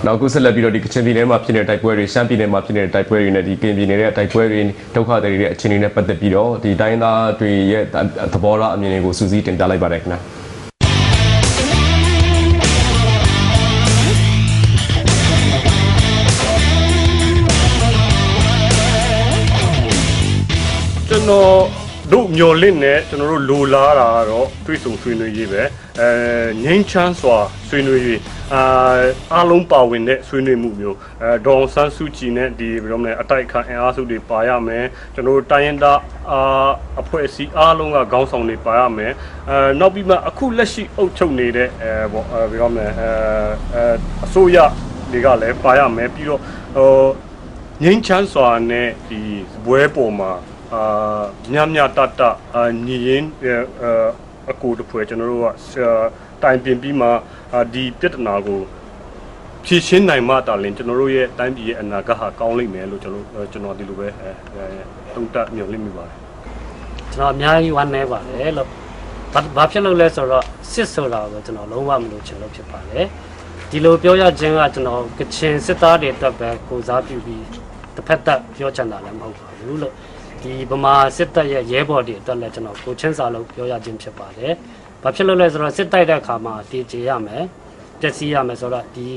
နောက်ခုဆက်လက်ပြီးတော့ဒီကချင်ပြည်နယ်မှာဖြစ်နေတဲ့တိုက်ပွဲတွေရှမ်းပြည်နယ်မှာဖြစ်နေတဲ့တိုက်ပွဲတွေနဲ့ဒီကရင်ပြည်နယ်ရဲ့တိုက်ပွဲတွေဒုက္ခတွေရဲ့အခြေအနေနဲ့ပတ်သက်ပြီးတော့ဒီတိုင်းသားတွေရဲ့သဘောထားအမြင်တွေကိုစူးစီးတင်ပြလိုက်ပါတယ်ခင်ဗျာကျွန်တော်တို့မျော်လင့်နဲ့ကျွန်တော်တို့လိုလားတာကတော့တွေးဆုံဆွေးနွေးရေးပဲငိမ့်ချမ်းစွာဆွေးနွေးရေးအားလုံးပါဝင်တဲ့ဆွေးနွေးမှုမျိုးဒေါ်ဆန်းစုကြည်နဲ့ဒီဘယ်လိုမလဲအတိုက်ခံအင်အားစုတွေပါရမယ်ကျွန်တော်တို့တိုင်းရင်းသားအဖွဲ့အစည်းအားလုံးကခေါင်းဆောင်တွေပါရမယ်နောက်ပြီးမှအခုလက်ရှိအုပ်ချုပ်နေတဲ့ပေါ့ဘယ်လိုမလဲအစိုးရတွေကလည်းပါရမယ်ပြီးတော့ငိမ့်ချမ်းစွာနဲ့ဒီဘွဲပေါ်မှာညတညီရင်အကူတပွဲကျွန်တော်တို့ကတိုင်ပင်ပြီးမှဒီပြဿနာကိုဖြေရှင်းနိုင်မှတာလင်ကျွန်တော်တို့ရဲ့တိုင်းပြည်ရဲ့အနာဂတ်ဟာကောင်းလိမ့်မယ်လို့ကျွန်တော်ဒီလိုပဲတုံ့တက်မျှော်လင့်မိပါတယ်ကျွန်တော်အများကြီးဝမ်းနည်းပါတယ်လို့ဘာဖြစ်လို့လဲဆိုတော့စစ်ဆိုတာကိုကျွန်တော်လုံးဝမလို့ချင်လို့ဖြစ်ပါတယ်ဒီလိုပြောရခြင်းကကျွန်တော်ကချင်စစ်သားတွေအတွက်ပဲကိုစားပြုပြီးတစ်ဖက်သက်ပြောချင်တာလည်းမဟုတ်ပါဘူးလို့ဒီဗမာစစ်တပ်ရဲ့ရဲဘော်တွေအတွက်လည်းကျွန်တော်ကိုချင်းစာလို့ပြောရခြင်းဖြစ်ပါတယ်။ဘာဖြစ်လို့လဲဆိုတော့စစ်တိုက်တဲ့အခါမှာတည်ကြရမယ်၊တက်စီရမယ်ဆိုတော့ဒီ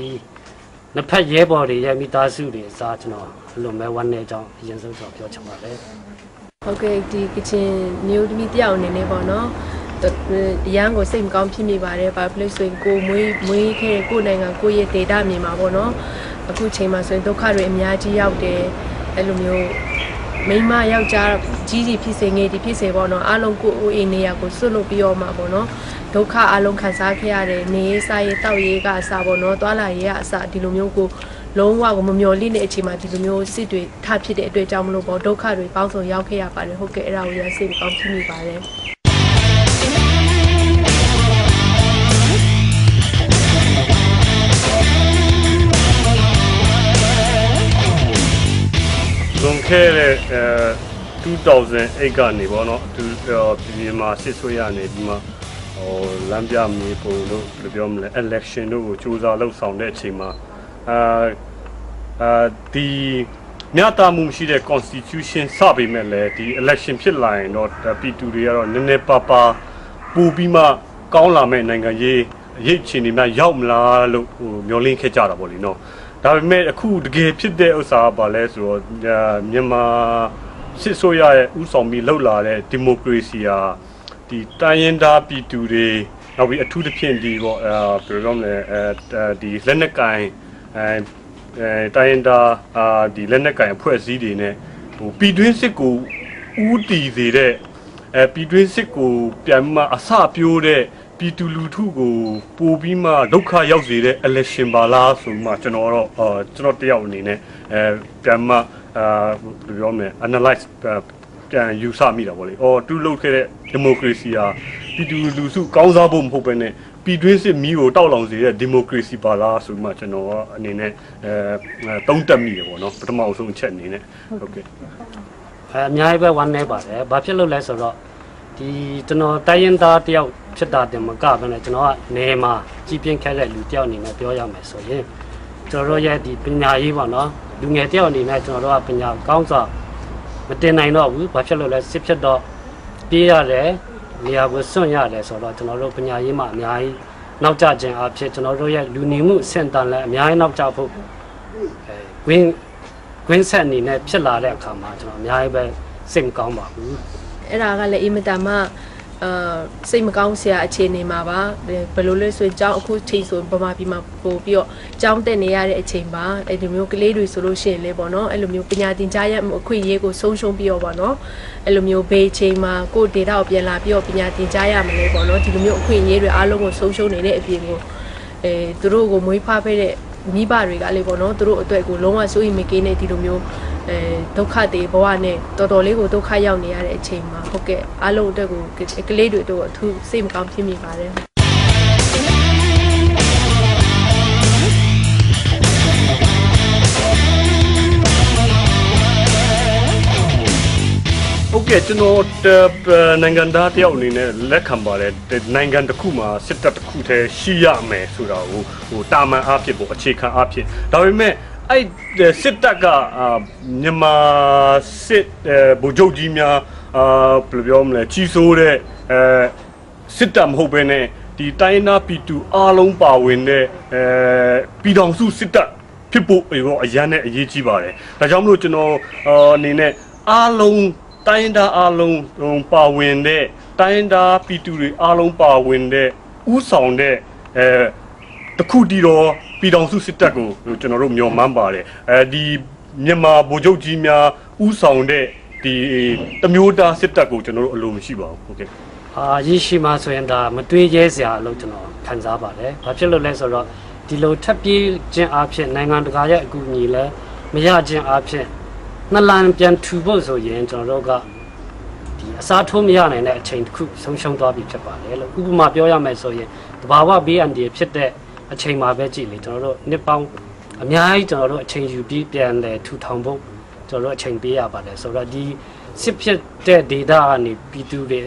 နှစ်ဖက်ရဲဘော်တွေရဲ့မိသားစုတွေအစားကျွန်တော်အလွန်ပဲဝမ်းနည်းကြောင်းအရင်ဆုံးကျွန်တော်ပြောချင်ပါတယ်။ဟုတ်ကဲ့ဒီကချင်မျိုးသမီးတယောက်အနေနဲ့ပေါ့နော်။ရန်ကိုစိတ်မကောင်းဖြစ်မိပါတယ်။ဘာဖြစ်လို့ဆိုရင်ကိုမွေးခဲ့တဲ့ကိုနိုင်ငံကိုရဲ့ဒေတာမြေမှာပေါ့နော်။အခုချိန်မှာဆိုရင်ဒုက္ခတွေအများကြီးရောက်တယ်။အဲ့လိုမျိုးမိမယောက်ျားကြီးဖြစ်စေငယ်ဒီဖြစ်စေပေါ့နော်အားလုံးကိုအိမ်နေရကိုစွတ်လို့ပြီးတော့မှာပေါ့နော်ဒုက္ခအလုံးခံစားခဲ့ရတယ်နေစားရေးတောက်ရေးကအစပေါ့နော်တွာလာရေးကအစဒီလိုမျိုးကိုလုံးဝကိုမမျော်လင့်တဲ့အချိန်မှာဒီလိုမျိုးစစ်တွေထဖြစ်တဲ့အတွက်ကြောင့်မလို့ပေါ့ဒုက္ခတွေပေါင်းစုံရောက်ခဲ့ရပါတယ်ဟုတ်ကဲ့အဲ့ဒါကိုရစိတ်ကောင်းဖြစ်မိပါတယ်လွန်ခဲ့တဲ့2008ကနေပေါ့နော်ပြည်မှာစစ်ဆွေးရနေပြီးမှလမ်းပြမြေပုံတို့ဘယ်လိုပြောမလဲ election တို့ကိုစူးစမ်းလှုပ်ဆောင်တဲ့အချိန်မှာဒီမြတ်တာမှုရှိတဲ့ constitution စပေမဲ့လည်းဒီ election ဖြစ်လာရင်တော့ပြည်သူတွေကတော့နည်းနည်းပါးပူပြီးမှကောင်းလာမဲ့နိုင်ငံရေးရိတ်ချင်နေမှရောက်မလားလို့မျှော်လင့်ခဲ့ကြတာပေါ့လေနော်ဒါပေမဲ့အခုတကယ်ဖြစ်တဲ့ဥစ္စာကဘာလဲဆိုတော့မြန်မာစစ်ဆိုးရရဲ့ဥဆောင်ပြီးလှုပ်လာတဲ့ဒီမိုကရေစီဟာဒီတိုင်းရင်းသားပြည်သူတွေနောက်ပြီးအထူးသဖြင့်ဒီပေါ့ဘယ်လိုပြောမလဲဒီလက်နက်ကင်တိုင်းရင်းသားဒီလက်နက်ကင်အဖွဲ့အစည်းတွေနဲ့ပြည်တွင်းစစ်ကိုဦးတည်စေတဲ့ပြည်တွင်းစစ်ကိုပြန်မှအစပြိုးတဲ့ပြည်သူလူထုကိုပို့ပြီးမှဒုက္ခရောက်စေတဲ့ election ပါလားဆိုမှကျွန်တော်တယောက်အနေနဲ့ပြန်မှဘယ်လိုပြောမလဲ analyze ပြန်ယူဆမိတာပေါ့လေသူလုပ်ခဲ့တဲ့ democracy ဟာပြည်သူလူထုကောင်းစားဖို့မဟုတ်ဘဲနဲ့ပြည်တွင်းစစ်မီးကိုတောက်လောင်စေတဲ့ democracy ပါလားဆိုမှကျွန်တော်အနေနဲ့သုံးသပ်မိတယ်ပေါ့နော်ပထမအဆုံးအချက်အနေနဲ့ဟုတ်ကဲ့အများကြီးပဲဝမ်းနည်းပါတယ်ဘာဖြစ်လို့လဲဆိုတော့ဒီကျွန်တော်တိုင်းရင်းသားတယောက်ဖြစ်တာတင်မကဘဲနဲ့ကျွန်တော်ကနေမှာကြီးပြင်းခဲ့တဲ့လူတယောက်အနေနဲ့ပြောရမယ်ဆိုရင်ကျွန်တော်တို့ရဲ့ဒီပညာရေးပေါ့နော်လူငယ်တယောက်အနေနဲ့ကျွန်တော်တို့ကပညာကောင်းစွာမတင်နိုင်တော့ဘူးဘာဖြစ်လို့လဲစစ်ဖြစ်တော့ပြေးရတယ်နေရာကိုစွန့်ရတယ်ဆိုတော့ကျွန်တော်တို့ပညာရေးမှာအများကြီးနောက်ကျခြင်းအဖြစ်ကျွန်တော်တို့ရဲ့လူနေမှုအဆင့်တန်းလည်းအများကြီးနောက်ကျဖို့ကွင်းဆက်အနေနဲ့ဖြစ်လာတဲ့အခါမှာကျွန်တော်အများကြီးပဲစိတ်မကောင်းပါဘူးအဲ့ဒါကလည်းအင်မတန်မှစိတ်မကောင်းစရာအခြေအနေမှာပါဘယ်လိုလဲဆိုရင်ကျောင်းအခုချိန်ဆိုဗမာပြည်မှာပို့ပြီးတော့ကျောင်းတက်နေရတဲ့အချိန်ပါအဲ့ဒီမျိုးကလေးတွေဆိုလို့ရှိရင်လေပေါ့နော်အဲ့လိုမျိုးပညာသင်ကြားရအခွင့်အရေးကိုဆုံးရှုံးပြီးတော့ပေါ့နော်အဲ့လိုမျိုးဘေးချိန်မှာကိုယ်ဒေတာကိုပြန်လာပြီးတော့ပညာသင်ကြားရမလဲပေါ့နော်ဒီလိုမျိုးအခွင့်အရေးတွေအားလုံးကိုဆုံးရှုံးနေတဲ့အပြင်ကိုသူတို့ကိုမွေးဖွားပေးတဲ့မိဘတွေကလေပေါ့နော်သူတို့အတွက်ကိုလုံးဝစိုးရိမ်မကင်းတဲ့ဒီလိုမျိုးဒုက္ခတွေဘဝနဲ့တော်တော်လေးကိုဒုက္ခရောက်နေရတဲ့အချိန်မှာဟုတ်ကဲ့အားလုံးအတွက်ကိုကလေးတွေတို့အထူးစိတ်မကောင်းဖြစ်မိပါတယ်ဟုတ် ကဲ့ကျွန်တော်နိုင်ငံသားတယောက်အနေနဲ့လက်ခံပါတယ်နိုင်ငံတစ်ခုမှာစစ်တပ်တစ်ခုတည်းရှိရမယ်ဆိုတာကိုတာမန်အားဖြင့်ပေါ့အခြေခံအားဖြင့်ဒါပေမဲ့အဲ့စစ်တပ်ကမြန်မာစစ်ဗိုလ်ချုပ်ကြီးများဘယ်လိုပြောမလဲကြီးစိုးတဲ့စစ်တပ်မဟုတ်ဘဲနဲ့ဒီတိုင်းနာပီတူအားလုံးပါဝင်တဲ့ပြည်တော်စုစစ်တပ်ဖြစ်ဖို့ရောအရန်နဲ့အရေးကြီးပါတယ်ဒါကြောင့်မလို့ကျွန်တော်အနေနဲ့အားလုံးတိုင်းသားအားလုံးပါဝင်တဲ့တိုင်းသားပီတူတွေအားလုံးပါဝင်တဲ့ဥဆောင်တဲ့တခုတည်းတော့ပြည်တော်စုစစ်တပ်ကိုကျွန်တော်တို့မျှော်မှန်းပါတယ်ဒီမြန်မာဗိုလ်ချုပ်ကြီးများဥဆောင်တဲ့ဒီတမျိုးသားစစ်တပ်ကိုကျွန်တော်တို့အလိုမရှိပါဘူးဟုတ်ကဲ့ရရှိမှဆိုရင်ဒါမတွေးရဲစရာလို့ကျွန်တော်ခံစားပါတယ်။ဘာဖြစ်လို့လဲဆိုတော့ဒီလိုထပ်ပြေးခြင်းအဖြစ်နိုင်ငံတကာရဲ့အကူအညီလည်းမရခြင်းအဖြစ်နှလန်ပြန်ထူဖို့ဆိုရင်ကျွန်တော်တို့ကဒီအစားထိုးမရနိုင်တဲ့အချိန်တစ်ခုဆုံးရှုံးသွားပြီဖြစ်ပါတယ်လို့ဥပမာပြောရမယ်ဆိုရင်တဘာဝဘေးအန္တရာယ်ဖြစ်တဲ့အချိန်မှာပဲကြည့်လေကျွန်တော်တို့နှစ်ပေါင်းအများကြီးကျွန်တော်တို့အချိန်ယူပြီးပြန်လဲထူထောင်ဖို့ကျွန်တော်တို့အချိန်ပေးရပါတယ်ဆိုတော့ဒီစစ်ဖြစ်တဲ့ဒေတာကနေပြည်သူတွေ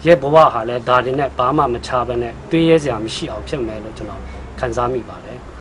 ရဲ့ဘဝဟာလည်းဒါတွေနဲ့ဘာမှမချဘဲနဲ့တွေးရဲစရာမရှိအောင်ဖြစ်မယ်လို့ကျွန်တော်ခံစားမိပါတယ်